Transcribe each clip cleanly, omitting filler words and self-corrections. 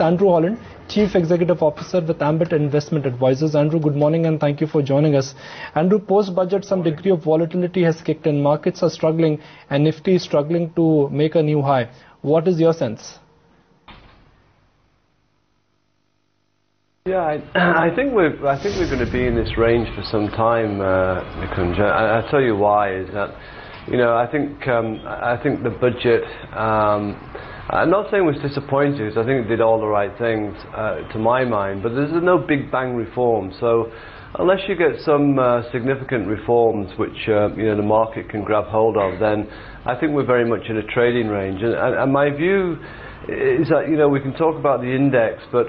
with Andrew Holland, Chief Executive Officer with Ambit Investment Advisors. Andrew, good morning and thank you for joining us. Andrew, post-budget, some degree of volatility has kicked in. Markets are struggling and Nifty is struggling to make a new high. What is your sense? Yeah, I think we're going to be in this range for some time, Nikunj. I'll tell you why. Is that, I think the budget. I'm not saying it was disappointing, because I think it did all the right things to my mind. But there's no big bang reform. So unless you get some significant reforms, which the market can grab hold of, then I think we're very much in a trading range. And my view is that we can talk about the index, but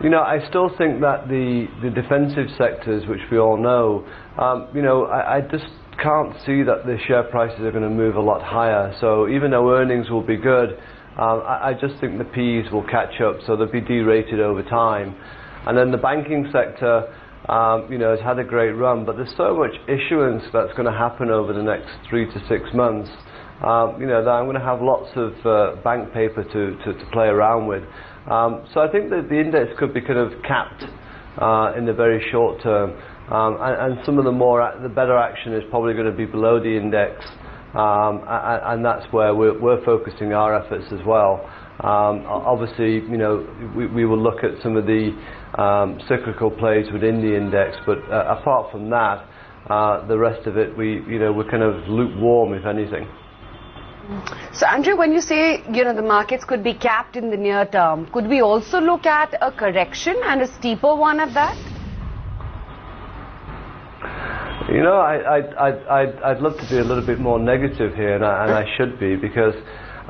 I still think that the defensive sectors, which we all know, I just can't see that the share prices are going to move a lot higher. So even though earnings will be good, I just think the P's will catch up, so they'll be derated over time. And then the banking sector, has had a great run, but there's so much issuance that's going to happen over the next 3 to 6 months, that I'm going to have lots of bank paper to play around with. So I think that the index could be kind of capped in the very short term, and some of the better action is probably going to be below the index, and that's where we're focusing our efforts as well. Obviously, we will look at some of the cyclical plays within the index, but apart from that, the rest of it, we're kind of lukewarm, if anything. So, Andrew, when you say, the markets could be capped in the near term, could we also look at a correction, and a steeper one at that? I'd love to be a little bit more negative here, and I should be, because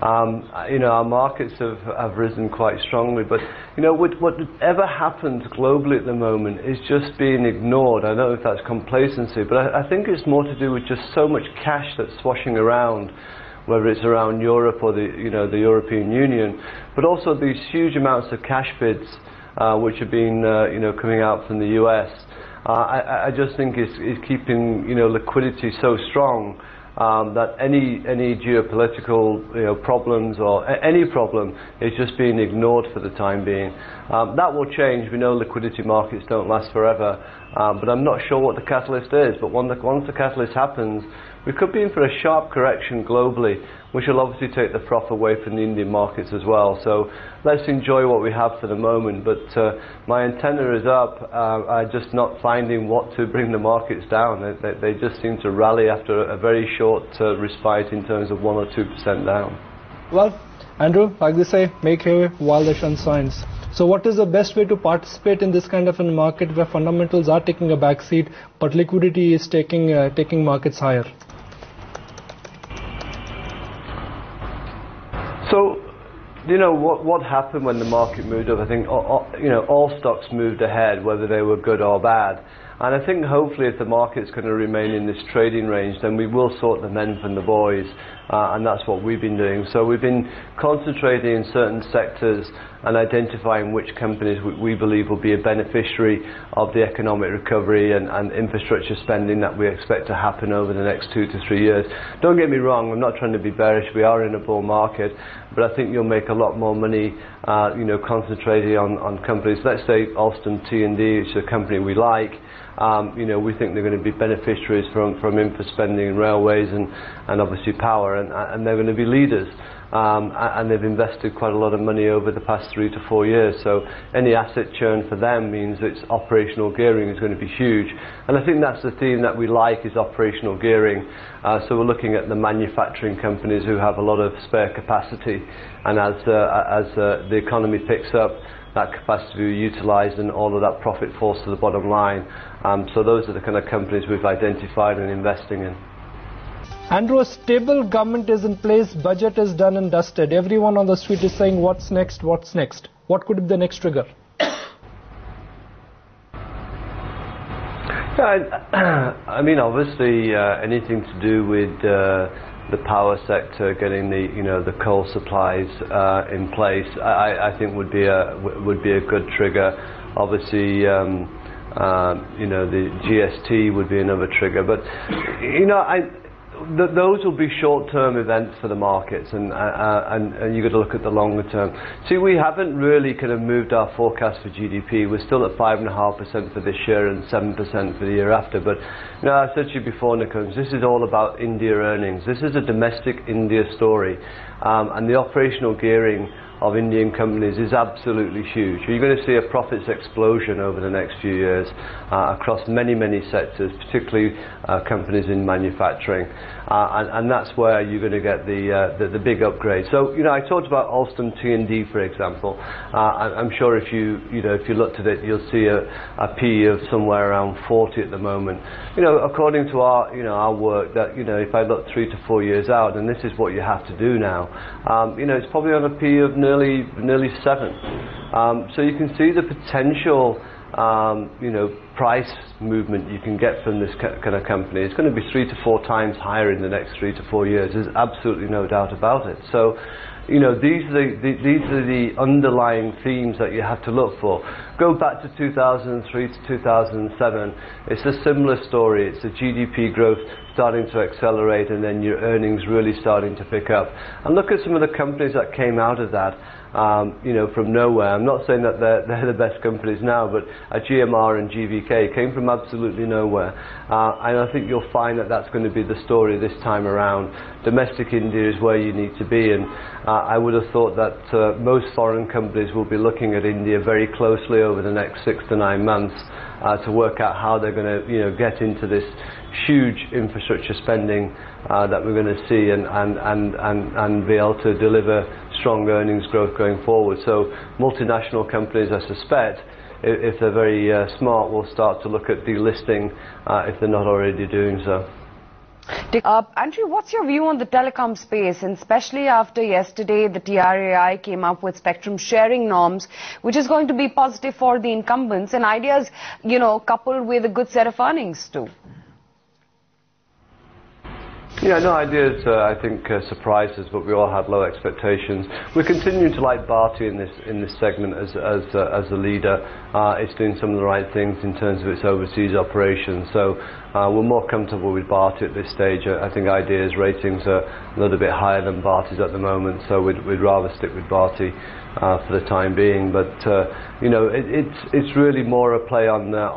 our markets have risen quite strongly, but whatever happens globally at the moment is just being ignored. I don't know if that's complacency, but I think it's more to do with just so much cash that's swashing around, whether it's around Europe or the European Union, but also these huge amounts of cash bids which have been coming out from the US. I just think is keeping liquidity so strong that any geopolitical problems or any problem is just being ignored for the time being. That will change. We know liquidity markets don't last forever, but I'm not sure what the catalyst is. But once the catalyst happens, we could be in for a sharp correction globally, which will obviously take the froth away from the Indian markets as well. So let's enjoy what we have for the moment. But my antenna is up. I'm just not finding what to bring the markets down. They just seem to rally after a very short respite in terms of 1 or 2% down. Well, Andrew, like they say, make hay while the sun shines. So what is the best way to participate in this kind of a market where fundamentals are taking a back seat, but liquidity is taking markets higher? So, what happened when the market moved up? I think all stocks moved ahead, whether they were good or bad. And I think hopefully if the market's going to remain in this trading range, then we will sort the men from the boys, and that's what we've been doing. So we've been concentrating in certain sectors and identifying which companies we believe will be a beneficiary of the economic recovery and infrastructure spending that we expect to happen over the next 2 to 3 years. Don't get me wrong, I'm not trying to be bearish, we are in a bull market, but I think you'll make a lot more money concentrating on companies. Let's say Alstom T&D, which is a company we like. We think they're going to be beneficiaries from infra spending in railways and obviously power, and they're going to be leaders. And they've invested quite a lot of money over the past 3 to 4 years. So any asset churn for them means its operational gearing is going to be huge. And I think that's the theme that we like, is operational gearing. So we're looking at the manufacturing companies who have a lot of spare capacity. And as the economy picks up, that capacity will be utilised and all of that profit falls to the bottom line. So those are the kind of companies we've identified and investing in. Andrew, a stable government is in place, budget is done and dusted. Everyone on the street is saying, what's next, what's next? What could be the next trigger? I mean, obviously, anything to do with the power sector, getting the coal supplies in place, I think would be a good trigger. Obviously, the GST would be another trigger. But those will be short-term events for the markets, and you've got to look at the longer term. See, we haven't really kind of moved our forecast for GDP. We're still at 5.5% for this year and 7% for the year after. But I said to you before, Nikunj, this is all about India earnings. This is a domestic India story, and the operational gearing of Indian companies is absolutely huge. You're going to see a profits explosion over the next few years across many sectors, particularly companies in manufacturing, and that's where you're going to get the big upgrade. So I talked about Alstom T&D, for example. I'm sure if you looked at it, you'll see a P of somewhere around 40 at the moment. According to our work, that if I look 3 to 4 years out, and this is what you have to do now, it's probably on a P of nearly 7. So you can see the potential price movement you can get from this kind of company. It's going to be 3 to 4 times higher in the next 3 to 4 years. There's absolutely no doubt about it. So these are the underlying themes that you have to look for. Go back to 2003 to 2007. It's a similar story. It's the GDP growth starting to accelerate, and then your earnings really starting to pick up. And look at some of the companies that came out of that, from nowhere. I'm not saying that they're the best companies now, but GMR and GVK came from absolutely nowhere. And I think you'll find that that's going to be the story this time around. Domestic India is where you need to be, and I would have thought that most foreign companies will be looking at India very closely over the next 6 to 9 months to work out how they're going to get into this huge infrastructure spending that we're going to see, and be able to deliver strong earnings growth going forward. So multinational companies, I suspect, if they're very smart, will start to look at delisting if they're not already doing so. Andrew, what's your view on the telecom space, and especially after yesterday the TRAI came up with spectrum sharing norms, which is going to be positive for the incumbents, and ideas, coupled with a good set of earnings too? Yeah, no, ideas, I think, surprised us, but we all had low expectations. We're continuing to like Bharti in this segment as the leader. It's doing some of the right things in terms of its overseas operations. So we're more comfortable with Bharti at this stage. I think Idea's ratings are a little bit higher than Bharti's at the moment, so we'd rather stick with Bharti for the time being. But it's really more a play on the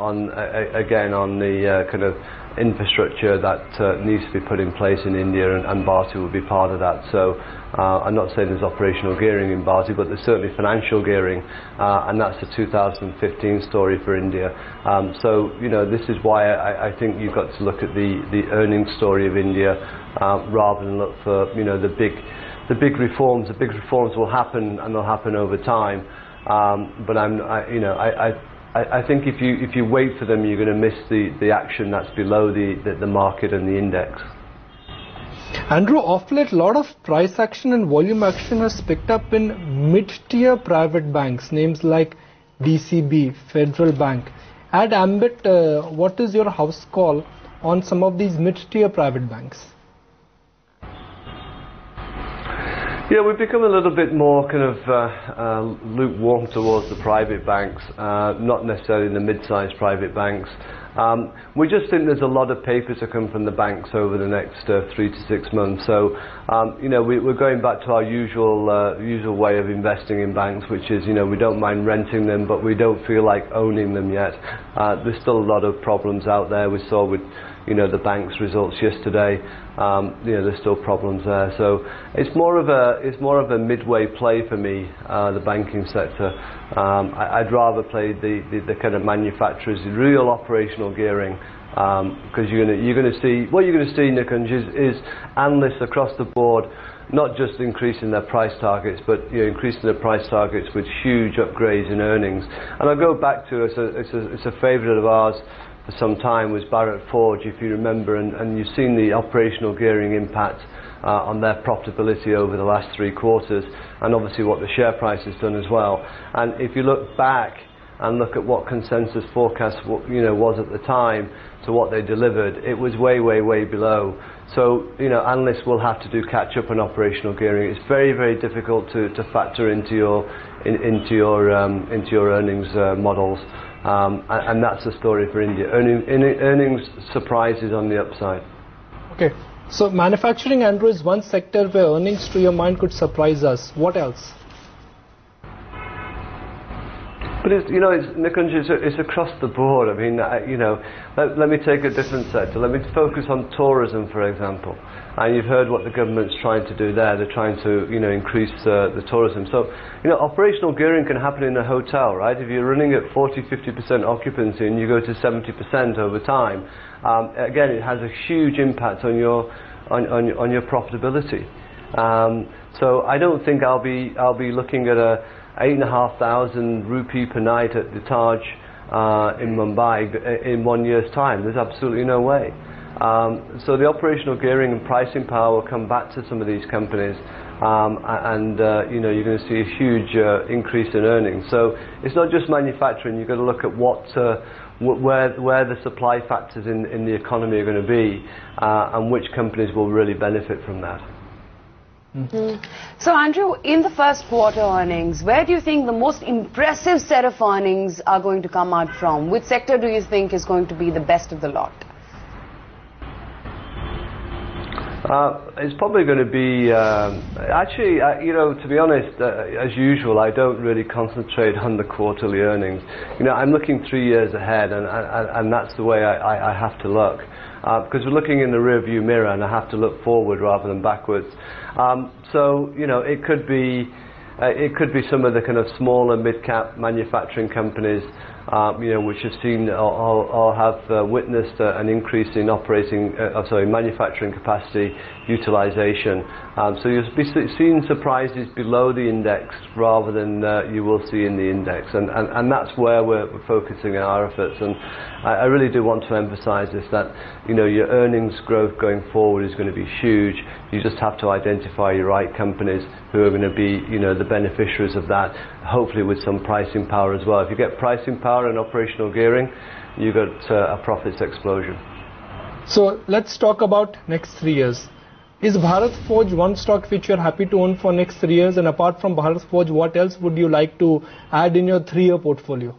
kind of infrastructure that needs to be put in place in India, and Bharti will be part of that. So I'm not saying there's operational gearing in Bharti, but there's certainly financial gearing, and that's the 2015 story for India. So this is why I think you've got to look at the earnings story of India rather than look for the big reforms. The big reforms will happen, and they'll happen over time. But I think if you wait for them, you're going to miss the action that's below the market and the index. Andrew, of late, a lot of price action and volume action has picked up in mid-tier private banks, names like DCB, Federal Bank. At Ambit, what is your house call on some of these mid-tier private banks? Yeah, we've become a little bit more kind of lukewarm towards the private banks, not necessarily the mid-sized private banks. We just think there's a lot of paper to come from the banks over the next 3 to 6 months. So, we're going back to our usual way of investing in banks, which is, we don't mind renting them, but we don't feel like owning them yet. There's still a lot of problems out there. We saw with the bank's results yesterday. There's still problems there. So it's more of a midway play for me, the banking sector. I'd rather play the kind of manufacturers, the real operational gearing, because you're going to see what you're going to see, Nikunj, is analysts across the board not just increasing their price targets, but increasing their price targets with huge upgrades in earnings. And I go back to it's a favourite of ours for some time was Barrett Forge, if you remember, and you've seen the operational gearing impact on their profitability over the last 3 quarters, and obviously what the share price has done as well. And if you look back and look at what consensus forecast was at the time to what they delivered, it was way below. So analysts will have to do catch up on operational gearing. It's very difficult to factor into your earnings models. And that's the story for India. Earnings surprises on the upside. Okay. So manufacturing, Andrew, is one sector where earnings, to your mind, could surprise us. What else? But it's across the board. I mean, let me take a different sector. Let me focus on tourism, for example. And you've heard what the government's trying to do there. They're trying to, increase the tourism. So, operational gearing can happen in a hotel, right? If you're running at 40-50% occupancy and you go to 70% over time, again, it has a huge impact on your profitability. So I don't think I'll be looking at a 8,500 rupee per night at the Taj in Mumbai in 1 year's time. There's absolutely no way. So the operational gearing and pricing power will come back to some of these companies, and you're going to see a huge increase in earnings. So it's not just manufacturing. You've got to look at where the supply factors in the economy are going to be, and which companies will really benefit from that. Mm-hmm. So Andrew, in the first quarter earnings, where do you think the most impressive set of earnings are going to come out from? Which sector do you think is going to be the best of the lot? It's probably going to be, to be honest, as usual, I don't really concentrate on the quarterly earnings. I'm looking 3 years ahead, and that's the way I have to look. Because we're looking in the rear-view mirror, and I have to look forward rather than backwards. It could be some of the kind of smaller mid-cap manufacturing companies, which have seen or have witnessed an increase in manufacturing capacity utilization. So you'll be seeing surprises below the index rather than you will see in the index, and that's where we're focusing our efforts. And I really do want to emphasize this, that your earnings growth going forward is going to be huge. You just have to identify your right companies who are going to be the beneficiaries of that, hopefully with some pricing power as well. If you get pricing power and operational gearing, you got a profits explosion. So let's talk about next 3 years. Is Bharat Forge one stock which you're happy to own for next 3 years? And apart from Bharat Forge, what else would you like to add in your 3-year portfolio?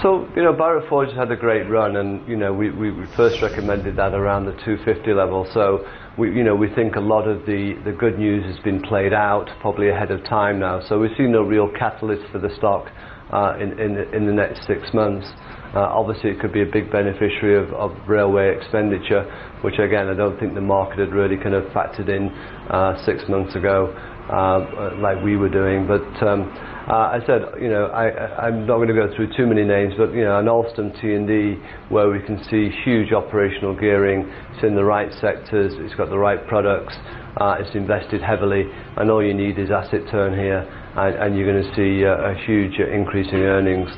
So, Bharat Forge has had a great run, and, we first recommended that around the 250 level. So, we think a lot of the good news has been played out, probably ahead of time now. So we see no real catalyst for the stock in the next 6 months. Obviously, it could be a big beneficiary of railway expenditure, which again, I don't think the market had really kind of factored in 6 months ago, like we were doing. But I said, I'm not going to go through too many names, but an Alstom T&D where we can see huge operational gearing. It's in the right sectors, it's got the right products, it's invested heavily, and all you need is asset turn here, and you're going to see a huge increase in earnings.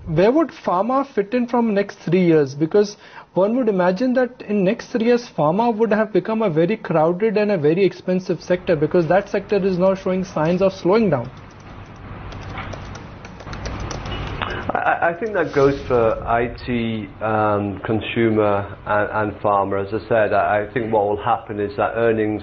Where would pharma fit in from next 3 years? Because one would imagine that in next 3 years, pharma would have become a very crowded and a very expensive sector, because that sector is now showing signs of slowing down. I think that goes for IT, consumer and pharma. As I said, I think what will happen is that earnings